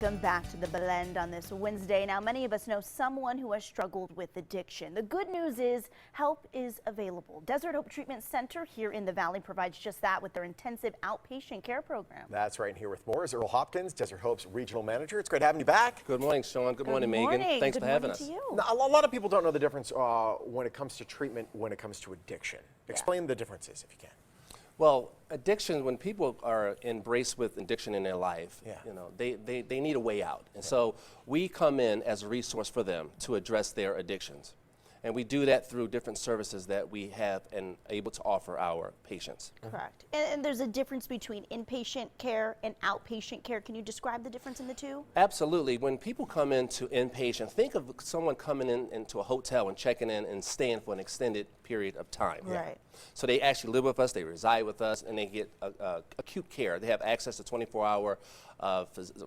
Welcome back to the Blend on this Wednesday. Now, many of us know someone who has struggled with addiction. The good news is help is available. Desert Hope Treatment Center here in the Valley provides just that with their intensive outpatient care program. That's right. And here with more is Earl Hopkins, Desert Hope's regional manager. It's great having you back. Good morning, Sean. Good morning, Megan. Thanks for having us. Now, a lot of people don't know the difference when it comes to treatment, when it comes to addiction. Explain the differences if you can. Well, addiction, when people are embraced with addiction in their life, Yeah. you know, they need a way out. And so we come in as a resource for them to address their addictions. And we do that through different services that we have and able to offer our patients. Correct. And there's a difference between inpatient care and outpatient care. Can you describe the difference in the two? Absolutely. When people come into inpatient, think of someone coming into a hotel and checking in and staying for an extended period of time. Right. So they actually live with us, they reside with us, and they get acute care. They have access to 24-hour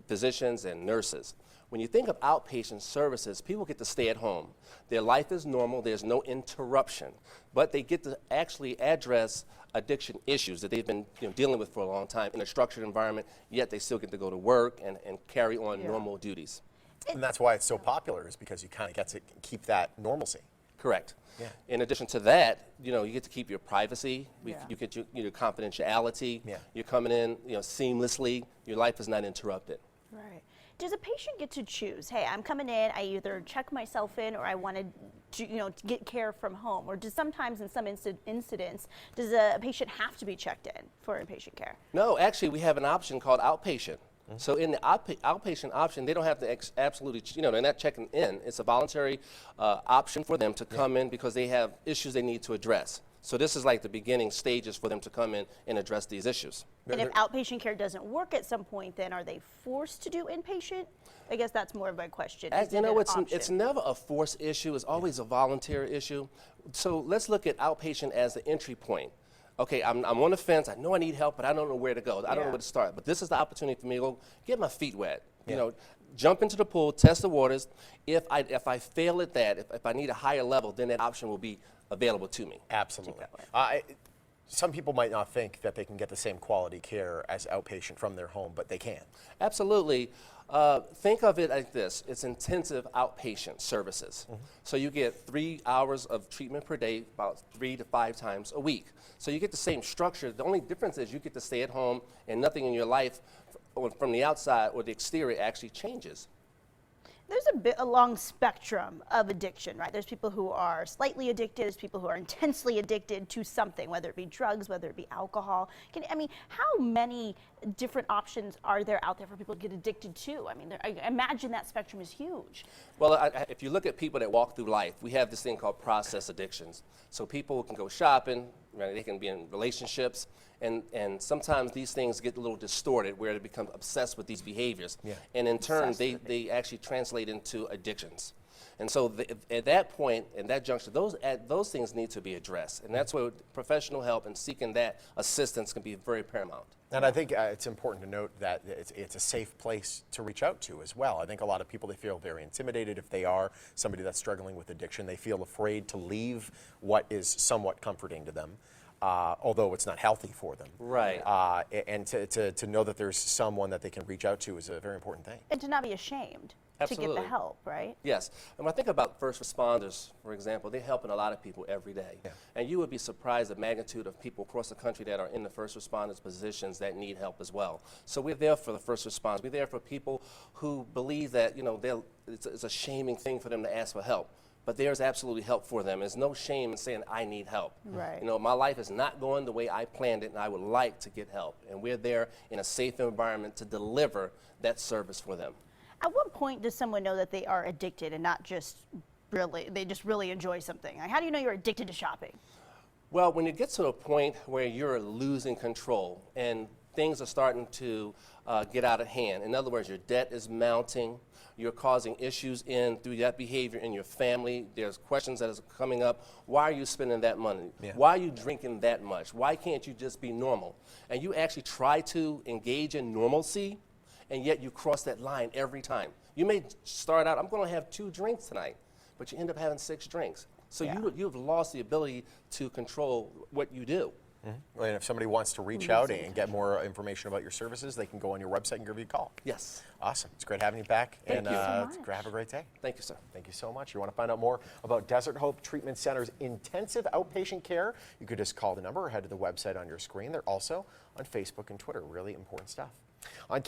physicians and nurses. When you think of outpatient services, people get to stay at home. Their life is normal, there's no interruption, but they get to actually address addiction issues that they've been dealing with for a long time in a structured environment, yet they still get to go to work and carry on normal duties. And that's why it's so popular, is because you kind of get to keep that normalcy. Correct. Yeah. In addition to that, you get to keep your privacy. Yeah. You get your confidentiality. Yeah. You're coming in, seamlessly. Your life is not interrupted. Right. Does a patient get to choose, hey, I'm coming in, I either check myself in or I want to get care from home? Or does sometimes in some incidents, does a patient have to be checked in for inpatient care? No, actually, we have an option called outpatient. So in the outpatient option, they don't have to absolutely, they're not checking in. It's a voluntary option for them to come in because they have issues they need to address. So this is like the beginning stages for them to come in and address these issues. And if outpatient care doesn't work at some point, then are they forced to do inpatient? I guess that's more of my question. It's never a force issue. It's always a voluntary issue. So let's look at outpatient as the entry point. Okay, I'm on the fence. I know I need help, but I don't know where to go. I don't know where to start. But this is the opportunity for me to go get my feet wet. Jump into the pool, test the waters. If I fail at that, if I need a higher level, then that option will be available to me. Absolutely. Some people might not think that they can get the same quality care as outpatient from their home, but they can. Absolutely. Think of it like this. It's intensive outpatient services. So you get 3 hours of treatment per day, about 3 to 5 times a week. So you get the same structure. The only difference is you get to stay at home and nothing in your life from the outside or the exterior actually changes. There's a long spectrum of addiction, right? There's people who are slightly addicted, there's people who are intensely addicted to something, whether it be drugs, whether it be alcohol. How many different options are there out there for people to get addicted to? I imagine that spectrum is huge. Well, if you look at people that walk through life, we have this thing called process addictions. So people can go shopping, right? They can be in relationships, and sometimes these things get a little distorted where they become obsessed with these behaviors. Yeah. And in turn, they actually translate into addictions. And so at that point, in that juncture, those things need to be addressed. And that's where professional help and seeking that assistance can be very paramount. And I think it's important to note that it's a safe place to reach out to as well. I think a lot of people, they feel very intimidated if they are somebody that's struggling with addiction. They feel afraid to leave what is somewhat comforting to them. Although it's not healthy for them. Right. And to know that there's someone that they can reach out to is a very important thing. And to not be ashamed to get the help, right? Yes. And when I think about first responders, for example, they're helping a lot of people every day. Yeah. And you would be surprised at the magnitude of people across the country that are in the first responders positions that need help as well. So we're there for the first responders. We're there for people who believe that, it's a shaming thing for them to ask for help. But there's absolutely help for them. There's no shame in saying, I need help. Right. My life is not going the way I planned it, and I would like to get help. And we're there in a safe environment to deliver that service for them. At what point does someone know that they are addicted and not just they just really enjoy something? Like, how do you know you're addicted to shopping? Well, when you get to a point where you're losing control and things are starting to get out of hand. In other words, your debt is mounting. You're causing issues through that behavior in your family. There's questions that are coming up. Why are you spending that money? Yeah. Why are you drinking that much? Why can't you just be normal? And you actually try to engage in normalcy, and yet you cross that line every time. You may start out, I'm going to have 2 drinks tonight, but you end up having 6 drinks. So you've lost the ability to control what you do. And if somebody wants to reach out and get more information about your services, they can go on your website and give you a call. Yes. Awesome. It's great having you back. Thank you so much. Have a great day. Thank you, sir. Thank you so much. You want to find out more about Desert Hope Treatment Center's intensive outpatient care, you could just call the number or head to the website on your screen. They're also on Facebook and Twitter. Really important stuff. On